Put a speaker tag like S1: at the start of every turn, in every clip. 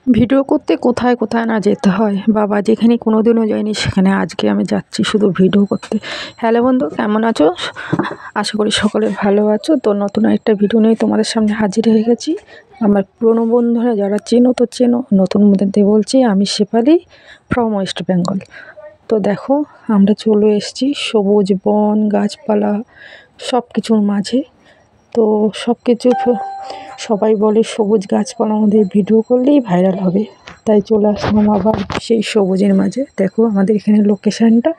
S1: Video করতে কোথায় কোথায় না যেতে হয়, বাবা যেখানে কোনোদিনও যায়নি সেখানে আজকে আমি যাচ্ছি শুধু ভিডিও করতে। হ্যালো বন্ধু, কেমন আছো? আশা করি সকলে ভালো আছো। তো নতুন একটা ভিডিও নিয়ে তোমাদের সামনে হাজির হয়ে গেছি। আমার পুরনো বন্ধুরা যারা চেনো তো চেনো, নতুন মধ্যে বলছি আমি শেফালি ফ্রম ওয়েস্ট বেঙ্গল। তো দেখো, আমরা চলে এসেছি সবুজ বন গাছপালা সব কিছুর মাঝে। তো সব কিছু সবাই বলে সবুজ গাছপালার মধ্যে ভিডিও করলেই ভাইরাল হবে, তাই চলে আসলাম আবার সেই সবুজের মাঝে। দেখো আমাদের এখানে লোকেশানটা,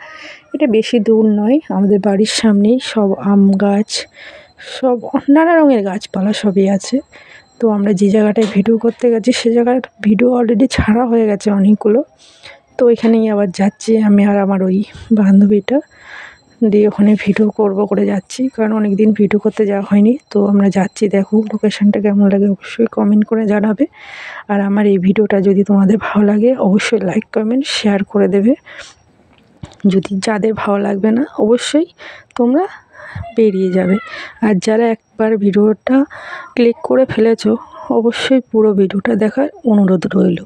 S1: এটা বেশি দূর নয়, আমাদের বাড়ির সামনেই সব আম গাছ, সব নানা রঙের গাছপালা সবই আছে। তো আমরা যে জায়গাটায় ভিডিও করতে গেছি সে জায়গার ভিডিও অলরেডি ছাড়া হয়ে গেছে অনেকগুলো। তো ওইখানেই আবার যাচ্ছি আমি আর আমার ওই বান্ধবীটা, দিয়ে ওখানে ভিডিও করব করে যাচ্ছি, কারণ অনেক দিন ভিডিও করতে যাওয়া হয়নি। তো আমরা যাচ্ছি, দেখো লোকেশানটা কেমন লাগে অবশ্যই কমেন্ট করে জানাবে। আর আমার এই ভিডিওটা যদি তোমাদের ভালো লাগে অবশ্যই লাইক কমেন্ট শেয়ার করে দেবে। যদি যাদের ভালো লাগবে না অবশ্যই তোমরা বেরিয়ে যাবে। আর যারা একবার ভিডিওটা ক্লিক করে ফেলেছো অবশ্যই পুরো ভিডিওটা দেখার অনুরোধ রইল।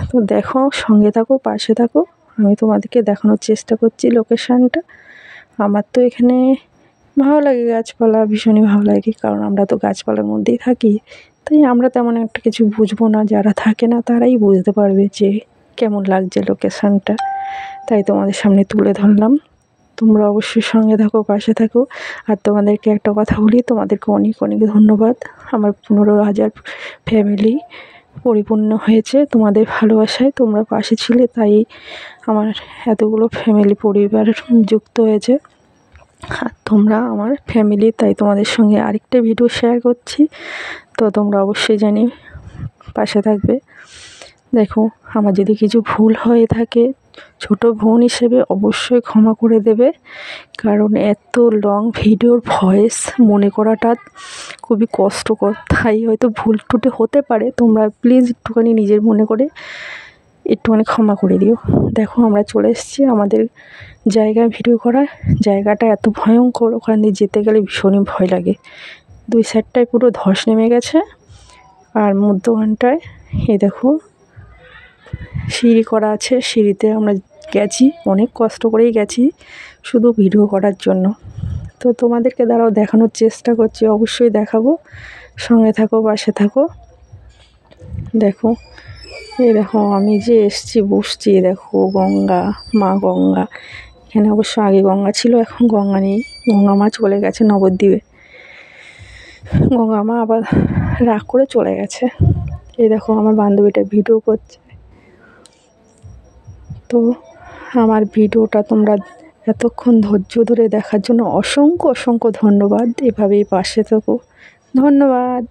S1: তো দেখো, সঙ্গে থাকো, পাশে থাকো, আমি তোমাদেরকে দেখানোর চেষ্টা করছি লোকেশানটা। আমার তো এখানে ভালো লাগে, গাছপালা ভীষণই ভালো লাগে, কারণ আমরা তো গাছপালার মধ্যেই থাকি। তাই আমরা তেমন একটা কিছু বুঝবো না, যারা থাকে না তারাই বুঝতে পারবে যে কেমন লাগছে লোকেশানটা। তাই তোমাদের সামনে তুলে ধরলাম। তোমরা অবশ্যই সঙ্গে থাকো, পাশে থাকো। আর তোমাদেরকে একটা কথা বলি, তোমাদেরকে অনেক অনেক ধন্যবাদ। আমার 15,000 ফ্যামিলি পরিপূর্ণ হয়েছে তোমাদের ভালোবাসায়, তোমরা পাশে ছিলে, তাই আমার এতগুলো ফ্যামিলি পরিবার যুক্ত হয়েছে। আর তোমরা আমার ফ্যামিলি, তাই তোমাদের সঙ্গে আরেকটা ভিডিও শেয়ার করছি। তো তোমরা অবশ্যই জানি পাশে থাকবে। দেখো, আমার যদি কিছু ভুল হয়ে থাকে ছোট বোন হিসেবে অবশ্যই ক্ষমা করে দেবে, কারণ এত লং ভিডিওর ভয়েস মনে করাটা খুবই কষ্টকর, তাই হয়তো ভুল টুটে হতে পারে। তোমরা প্লিজ একটুখানি নিজের মনে করে একটুখানি ক্ষমা করে দিও। দেখো আমরা চলে এসেছি আমাদের জায়গায় ভিডিও করার। জায়গাটা এত ভয়ঙ্কর, ওখান দিয়ে যেতে গেলে ভীষণই ভয় লাগে। দুই সাইডটায় পুরো ধস নেমে গেছে, আর মধ্যখানটায় এই দেখো সিঁড়ি করা আছে, সিঁড়িতে আমরা গেছি, অনেক কষ্ট করেই গেছি শুধু ভিডিও করার জন্য। তো তোমাদেরকে দ্বারাও দেখানোর চেষ্টা করছি, অবশ্যই দেখাবো, সঙ্গে থাকো, পাশে থাকো। দেখো, এই দেখো আমি যে এসছি বসছি, দেখো গঙ্গা, মা গঙ্গা। এখানে অবশ্য আগে গঙ্গা ছিল, এখন গঙ্গা নেই, গঙ্গা মা চলে গেছে নবদ্বীপে। গঙ্গা মা আবার রাগ করে চলে গেছে। এই দেখো আমার বান্ধবীটা ভিডিও করছে। তো আমার ভিডিওটা তোমরা এতক্ষণ ধৈর্য ধরে দেখার জন্য অসংখ্য অসংখ্য ধন্যবাদ। এভাবেই পাশে থেকো, ধন্যবাদ।